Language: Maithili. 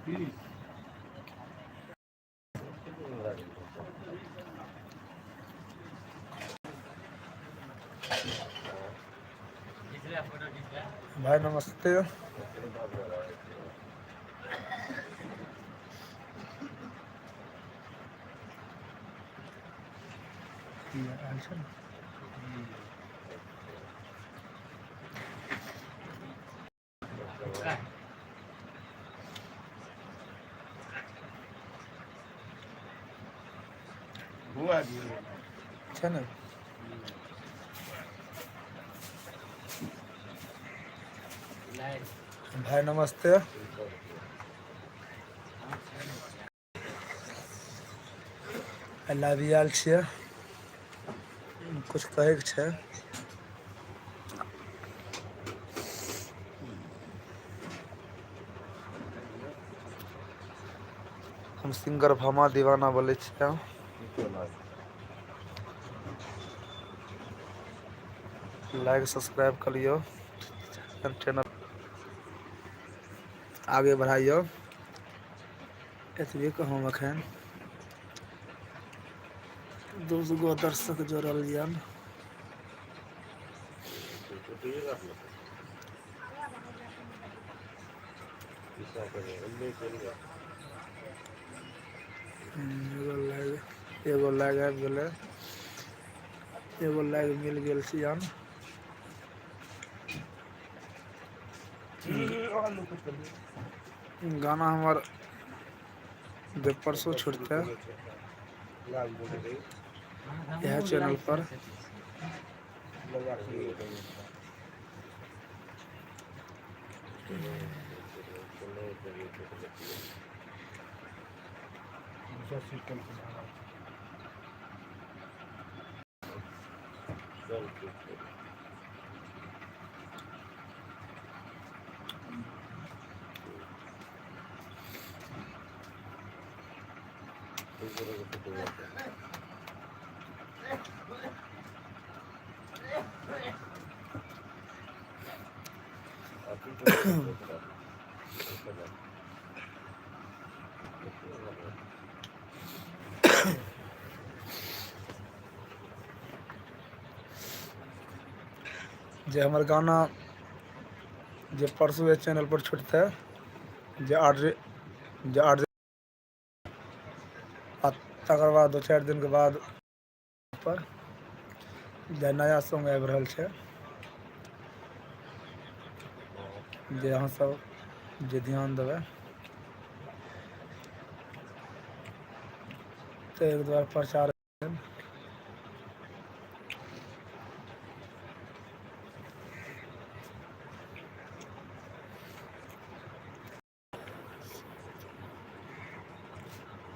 भाई नमस्ते। अच्छा ना भाई नमस्ते। लाइव आयल छियै, कुछ कहैके छै। हम सिंगर भामा दीवाना बोलै छियै। लाइक सब्सक्राइब करियो, चैनल आगे बढ़ाइयो। एतबे कहूँ एखन 200 गो दर्शक जोड़ल यऽ। एगो लाइक आबि गेलै, एगो लाइक मिल गेल छियन। गाना हमर जे परसू छुटतै इएह चैनल पर। जे हमर गाना जे परसू चैनल पर छुटतै, जे आर तकर बाद 2-4 दिनके बाद पर जे नया सॉन्ग आबि रहल छै, जे अहाँसब जे ध्यान देबै ताहि दुआरे प्रचार